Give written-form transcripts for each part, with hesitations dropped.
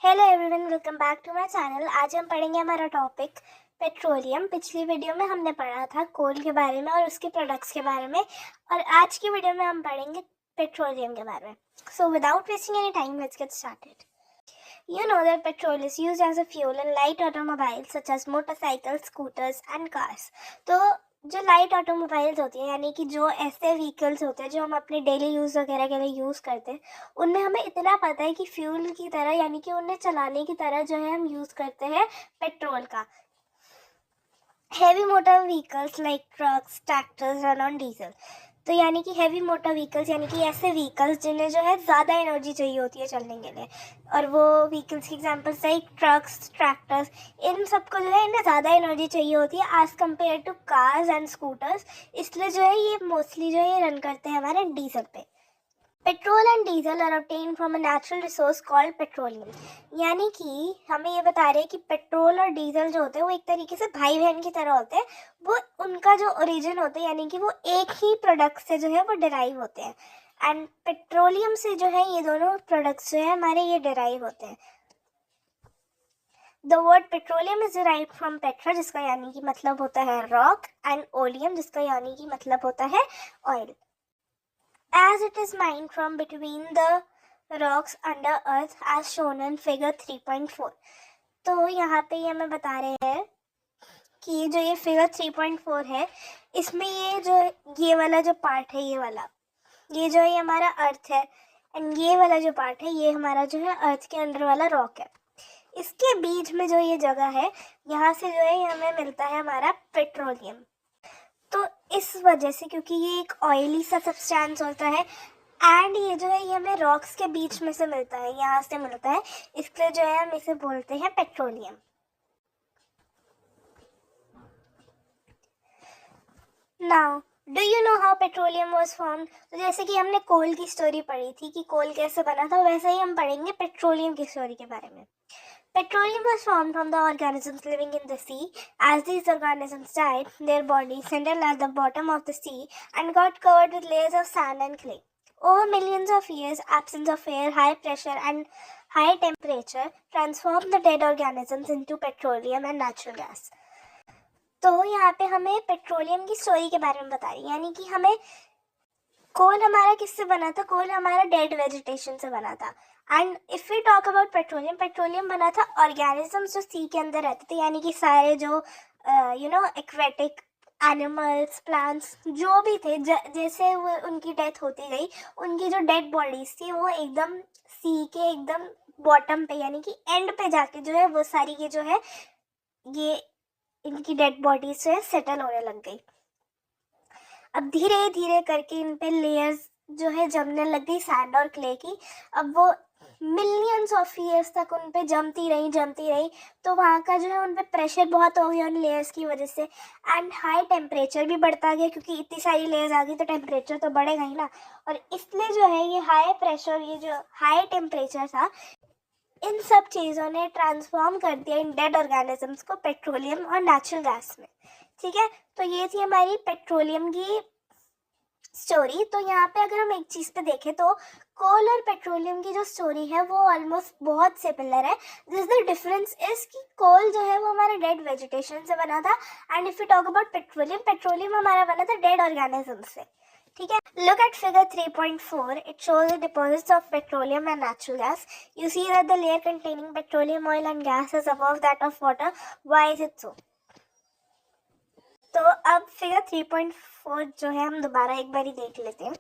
Hello everyone, welcome back to my channel. आज हम पढ़ेंगे हमारा टॉपिक पेट्रोलियम। पिछली वीडियो में हमने पढ़ा था कोल के बारे में और उसके प्रोडक्ट्स के बारे में, और आज की वीडियो में हम पढ़ेंगे पेट्रोलियम के बारे में। So without wasting any time, let's get started. You know that petrol is used as a fuel in light automobiles such as motorcycles, scooters and cars. तो जो लाइट ऑटोमोबाइल्स होती हैं, यानी कि जो ऐसे व्हीकल्स होते हैं जो हम अपने डेली यूज़ वगैरह के लिए यूज़ करते हैं, उनमें हमें इतना पता है कि फ्यूल की तरह, यानी कि उन्हें चलाने की तरह जो है हम यूज़ करते हैं पेट्रोल का। Heavy motor vehicles like trucks, tractors run on diesel. तो यानी कि हैवी मोटर व्हीकल्स यानी कि ऐसे व्हीकल्स जिन्हें जो है ज़्यादा एनर्जी चाहिए होती है चलने के लिए, और वो व्हीकल्स की एग्जांपल्स लाइक ट्रक्स, ट्रैक्टर्स, इन सबको जो है इन्हें ज़्यादा एनर्जी चाहिए होती है as compare to cars and scooters. इसलिए जो है ये मोस्टली जो है ये रन करते हैं हमारे डीजल पे। Petrol and diesel are obtain from a natural resource called petroleum. यानी कि हमें ये बता रहे हैं कि पेट्रोल और डीजल जो होते हैं वो एक तरीके से भाई बहन की तरह होते हैं। वो उनका जो ओरिजिन होता है, यानी कि वो एक ही प्रोडक्ट से जो है वो डिराइव होते हैं, एंड पेट्रोलियम से जो है ये दोनों प्रोडक्ट्स जो है हमारे ये डिराइव होते हैं। The word petroleum is derived from Petra, जिसका यानी कि मतलब होता है रॉक, एंड ओलियम, जिसका यानी कि मतलब होता है oil, as it is mined from between the rocks under earth as shown in figure 3.4। तो यहाँ पे ये हमें बता रहे हैं कि जो ये फिगर 3.4 है, इसमें ये वाला जो पार्ट है, ये जो है हमारा अर्थ है, एंड ये वाला जो पार्ट है ये हमारा जो है अर्थ के अंडर वाला रॉक है। इसके बीच में जो ये जगह है, यहाँ से जो है हमें मिलता है हमारा पेट्रोलियम। तो इस वजह से, क्योंकि ये एक ऑयली सा सब्सटेंस होता है एंड ये जो है ये हमें रॉक्स के बीच में से मिलता है, यहाँ से मिलता है, इसलिए जो है हम इसे बोलते हैं petroleum. Now do you know how petroleum was formed? तो जैसे कि हमने कोल की स्टोरी पढ़ी थी कि कोल कैसे बना था, वैसे ही हम पढ़ेंगे पेट्रोलियम की स्टोरी के बारे में। Petroleum was formed from the organisms living in the sea. As these organisms died, their bodies settled at the bottom of the sea and got covered with layers of sand and clay. Over millions of years, absence of air, high pressure and high temperature transformed the dead organisms into petroleum and natural gas. तो यहाँ पे हमें petroleum की story के बारे में बता रही है, यानी कि हमें कोल हमारा किससे बना था? कोल हमारा डेड वेजिटेशन से बना था। And if we talk about petroleum, petroleum बना था ऑर्गेनिजम्स जो सी के अंदर रहते थे, यानी कि सारे जो एक्वेटिक एनिमल्स, प्लांट्स जो भी थे, जैसे वो उनकी डेथ होती गई, उनकी जो डेड बॉडीज थी वो एकदम सी के एकदम बॉटम पे, यानी कि एंड पे जाके जो है वो सारी ये जो है ये इनकी डेड बॉडीज जो है सेटल होने लग गई। अब धीरे धीरे करके इन पे लेयर्स जो है जमने लग गई सैंड और क्ले की। अब वो मिलियंस ऑफ ईयर्स तक उन पे जमती रही, तो वहाँ का जो है उन पे प्रेशर बहुत हो गया उन लेयर्स की वजह से, एंड हाई टेम्परेचर भी बढ़ता गया, क्योंकि इतनी सारी लेयर्स आ गई तो टेम्परेचर तो बढ़ेगा ही ना। और इसलिए जो है ये हाई प्रेशर, ये जो हाई टेम्परेचर था, इन सब चीज़ों ने ट्रांसफॉर्म कर दिया इन डेड ऑर्गेनिजम्स को पेट्रोलियम और नेचुरल गैस में। ठीक है, तो ये थी हमारी पेट्रोलियम की स्टोरी। तो यहाँ पे अगर हम एक चीज़ पे देखें तो कोल और पेट्रोलियम की जो स्टोरी है वो ऑलमोस्ट बहुत सिमिलर है। दिस द डिफरेंस इज कि कोल जो है वो हमारे डेड वेजिटेशन से बना था, and if you talk about petroleum, petroleum हमारा बना था डेड ऑर्गेनिज्म से। ठीक है, look at figure 3.4. It shows the deposits of petroleum and natural gas. You see that the layer containing petroleum, oil and gas is above that of water. Why is it so? तो अब figure 3.4 जो है हम दोबारा एक बारी देख लेते हैं।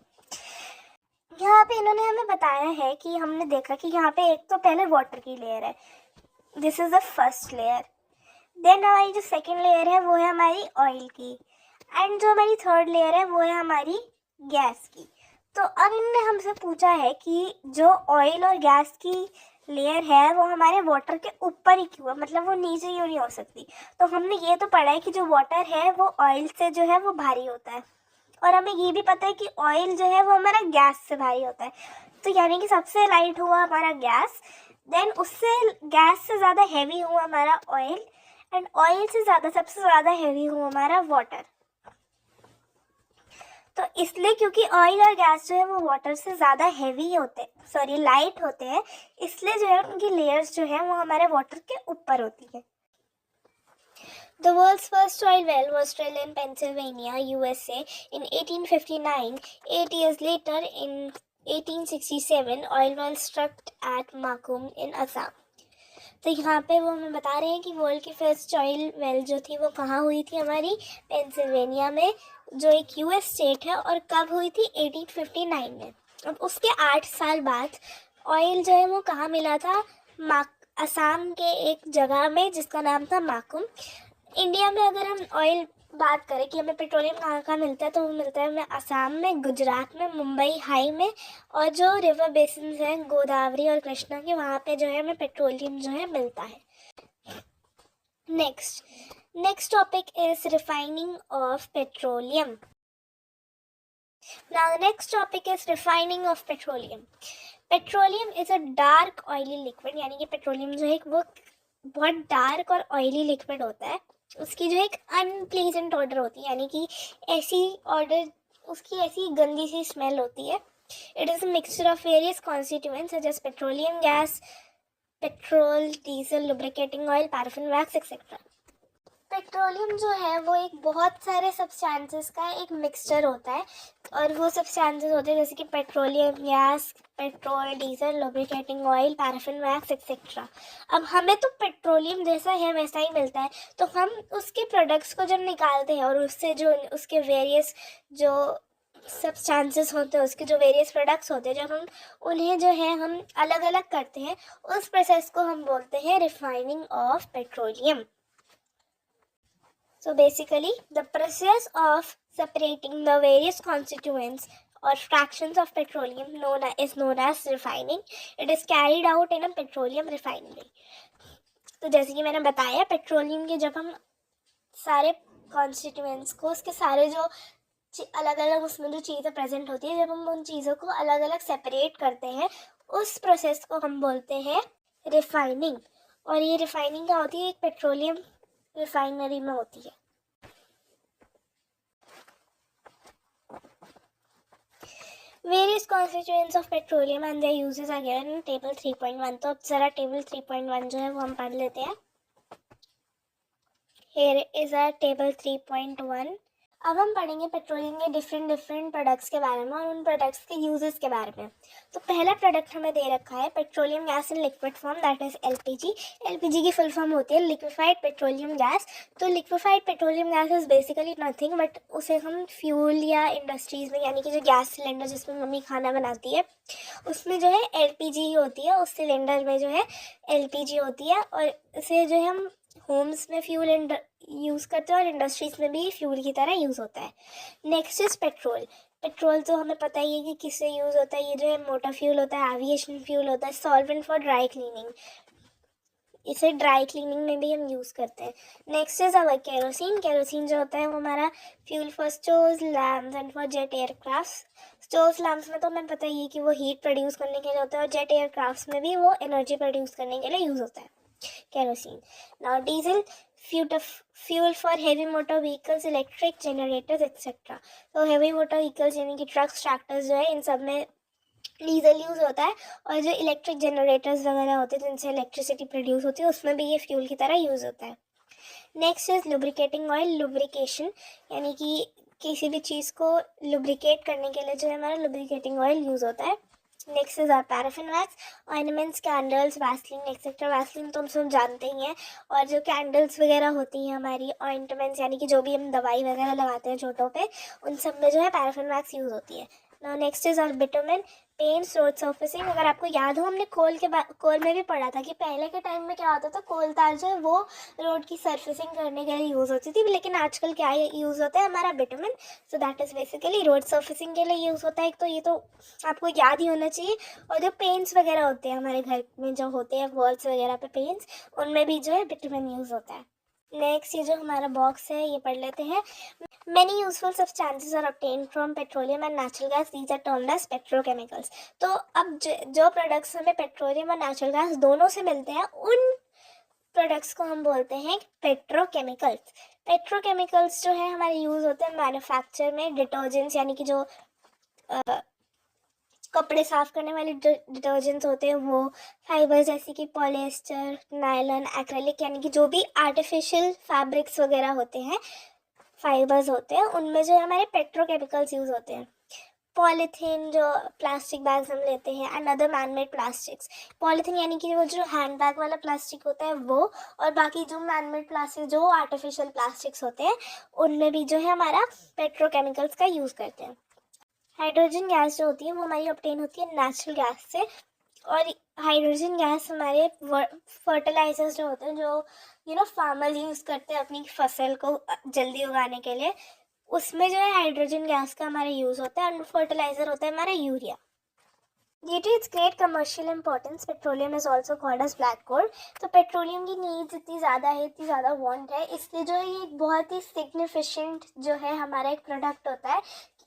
यहाँ पे इन्होंने हमें बताया है कि हमने देखा कि यहाँ पे एक तो पहले वाटर की लेयर है, this is the first layer. Then हमारी जो सेकंड लेयर है वो है हमारी ऑयल की, एंड जो हमारी थर्ड लेयर है वो है हमारी गैस की। तो अब इन्होंने हमसे पूछा है कि जो ऑयल और गैस की लेयर है वो हमारे वाटर के ऊपर ही क्यों है, मतलब वो नीचे क्यों नहीं हो सकती। तो हमने ये तो पढ़ा है कि जो वाटर है वो ऑयल से जो है वो भारी होता है, और हमें ये भी पता है कि ऑयल जो है वो हमारा गैस से भारी होता है। तो यानी कि सबसे लाइट हुआ हमारा गैस, देन उससे गैस से ज़्यादा हैवी हुआ हमारा ऑयल, एंड ऑयल से सबसे ज़्यादा हैवी हुआ हमारा वाटर। तो इसलिए क्योंकि ऑयल और गैस जो है वो वाटर से ज़्यादा हैवी होते लाइट होते हैं, इसलिए जो है उनकी लेयर्स जो है वो हमारे वाटर के ऊपर होती है। The world's first oil well was drilled in Pennsylvania, USA in 1859. 8 years later, in 1867, oil well struck at Makum in Assam. तो यहाँ पे वो हमें बता रहे हैं कि वर्ल्ड की फर्स्ट ऑयल वेल जो थी वो कहाँ हुई थी, हमारी पेंसिल्वेनिया में, जो एक यूएस स्टेट है, और कब हुई थी, 1859 में। अब उसके 8 साल बाद ऑयल जो है वो कहाँ मिला था, असम के एक जगह में जिसका नाम था माकुम। इंडिया में अगर हम ऑयल बात करें कि हमें पेट्रोलियम कहाँ कहाँ मिलता है, तो वो मिलता है हमें असम में, गुजरात में, मुंबई हाई में, और जो रिवर बेसिन हैं गोदावरी और कृष्णा के, वहाँ पे जो है हमें पेट्रोलियम जो है मिलता है। Next topic is refining of petroleum. Now the next topic is refining of petroleum. Petroleum is a dark oily liquid, यानी कि पेट्रोलियम जो है वो बहुत डार्क और ऑयली लिक्विड होता है। उसकी जो एक अनप्लीजेंट ऑर्डर होती है, यानी कि ऐसी ऑर्डर, उसकी ऐसी गंदी सी स्मेल होती है। It is a mixture of various constituents such as petroleum gas, petrol, diesel, lubricating oil, paraffin wax etcetera. Petroleum जो है वो एक बहुत सारे सब्सटेंसेस का एक मिक्सचर होता है, और वो सब्सटेंसेस होते हैं जैसे कि petroleum gas, petrol, diesel, lubricating oil, paraffin wax etcetera. अब हमें तो पेट्रोलियम जैसा है वैसा ही मिलता है, तो हम उसके प्रोडक्ट्स को जब निकालते हैं और उससे जो उसके वेरियस जो सब्सटेंसेस होते हैं, उसके जो वेरियस प्रोडक्ट्स होते हैं, जब हम उन्हें जो है हम अलग अलग करते हैं, उस प्रोसेस को हम बोलते हैं refining of petroleum. So basically, the process of separating the various constituents or fractions of petroleum is known as refining. It is carried out in a petroleum refinery. तो जैसे कि मैंने बताया, पेट्रोलियम के जब हम सारे कॉन्स्टिट्यूएंट्स को, उसके सारे जो अलग अलग उसमें जो चीज़ें प्रेजेंट होती है, जब हम उन चीज़ों को अलग अलग सेपरेट करते हैं, उस प्रोसेस को हम बोलते हैं रिफाइनिंग। और ये रिफाइनिंग क्या होती है, एक पेट्रोलियम रिफाइनरी में होती है। Various constituents of petroleum and their uses are given in table 3.1. तो अब जरा टेबल 3.1 जो है वो हम पढ़ लेते हैं। Here is our table 3.1. अब हम पढ़ेंगे पेट्रोलियम के डिफरेंट प्रोडक्ट्स के बारे में और उन प्रोडक्ट्स के यूजेस के बारे में। तो पहला प्रोडक्ट हमें दे रखा है petroleum gas in liquid form, that is LPG. LPG की फुल फॉर्म होती है लिक्विफाइड पेट्रोलियम गैस। तो liquefied petroleum gas is basically nothing but उसे हम फ्यूल या इंडस्ट्रीज में, यानी कि जो गैस सिलेंडर जिसमें मम्मी खाना बनाती है, उसमें जो है एलपीजी होती है, उस सिलेंडर में जो है एलपीजी होती है, और इसे जो है हम होम्स में फ्यूल यूज़ करते हैं और इंडस्ट्रीज में भी फ्यूल की तरह यूज़ होता है। Next is petrol. पेट्रोल तो हमें पता ही है कि किससे यूज़ होता है। ये जो है मोटर फ्यूल होता है, एविएशन फ्यूल होता है, सॉल्वेंट फॉर ड्राई क्लीनिंग, इसे ड्राई क्लीनिंग में भी हम यूज़ करते हैं। Next is our kerosene. Kerosene जो होता है वो हमारा fuel for stoves, lamps and for jet aircraft. Stoves, lamps में तो हमें पता ही है कि वो हीट प्रोड्यूस करने के लिए होता है, और जेट एयरक्राफ्ट में भी वो एनर्जी प्रोड्यूस करने के लिए यूज़ होता है kerosene. Now diesel, fuel for heavy motor vehicles, electric generators etc. तो heavy motor vehicles यानी कि ट्रक्स, ट्रैक्टर्स जो है, इन सब में डीजल यूज़ होता है, और जो इलेक्ट्रिक जनरेटर्स वगैरह होते हैं जिनसे इलेक्ट्रिसिटी प्रोड्यूस होती है, उसमें भी ये फ्यूल की तरह यूज़ होता है। Next is lubricating oil. Lubrication यानी कि किसी भी चीज़ को लुब्रिकेट करने के लिए जो है हमारा लुब्रिकेटिंग ऑयल यूज़ होता है। Next is are paraffin wax, ornaments, candles, Vaseline etcetera. Vaseline तो हम सब जानते ही हैं, और जो कैंडल्स वगैरह होती हैं हमारी, ऑइंटमेंट्स यानी कि जो भी हम दवाई वगैरह लगाते हैं छोटों पे, उन सब में जो है पैराफिन वैक्स यूज़ होती है। Now next is are bitumen, paints, road surfacing. अगर आपको याद हो, हमने कोल में भी पढ़ा था कि पहले के टाइम में क्या होता था, कोल तार जो है वो रोड की सर्फेसिंग करने के लिए यूज़ होती थी, लेकिन आजकल क्या यूज़ होता है हमारा bitumen. So that is basically road surfacing के लिए यूज़ होता है। एक तो ये तो आपको याद ही होना चाहिए। और जो पेंट्स वगैरह होते हैं हमारे घर में जो होते हैं वॉल्स वगैरह पे पेंट्स, उनमें भी जो है बिटुमेन यूज़ होता है। नेक्स्ट ये जो हमारा बॉक्स है ये पढ़ लेते हैं। Many useful substances are obtained from petroleum and natural gas. These are termed as petrochemicals. तो अब जो प्रोडक्ट्स हमें पेट्रोलियम और नेचुरल गैस दोनों से मिलते हैं, उन प्रोडक्ट्स को हम बोलते हैं पेट्रोकेमिकल्स। पेट्रोकेमिकल्स जो है हमारे यूज़ होते हैं मैन्युफैक्चर में, डिटर्जेंट्स यानी कि जो कपड़े साफ करने वाले डिटर्जेंट्स होते हैं वो, फाइबर जैसे कि पॉलिएस्टर, नायलॉन, एक्रेलिक यानी कि जो भी आर्टिफिशियल फैब्रिक्स वगैरह होते हैं, फाइबर्स होते हैं, उनमें जो हमारे पेट्रोकेमिकल्स यूज़ होते हैं। पॉलीथीन, जो प्लास्टिक बैग्स हम लेते हैं, and other manmade plastics. Polythene यानी कि वो जो हैंड बैग वाला प्लास्टिक होता है वो, और बाकी जो मैनमेड प्लास्टिक, जो आर्टिफिशियल प्लास्टिक्स होते हैं, उनमें भी जो है हमारा पेट्रोकेमिकल्स का यूज़ करते हैं। हाइड्रोजन गैस जो होती है वो हमारी ऑब्टेन होती है नेचुरल गैस से, और हाइड्रोजन गैस हमारे फर्टिलाइजर्स जो होते हैं, जो फार्मर्स यूज़ करते हैं अपनी फसल को जल्दी उगाने के लिए, उसमें जो है हाइड्रोजन गैस का हमारा यूज़ होता है, और फर्टिलाइज़र होता है हमारा urea. Due to its great commercial importance, petroleum is also called as black gold. तो पेट्रोलियम की नीड्स इतनी ज़्यादा है, इतनी ज़्यादा वांट है, इसलिए जो है ये एक बहुत ही सिग्निफिकेंट जो है हमारा एक प्रोडक्ट होता है,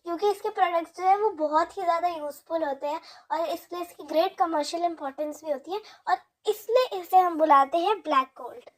क्योंकि इसके प्रोडक्ट्स जो है वो बहुत ही ज़्यादा यूज़फुल होते हैं, और इसलिए इसकी ग्रेट कमर्शियल इंपॉर्टेंस भी होती है, और इसलिए इसे हम बुलाते हैं ब्लैक गोल्ड।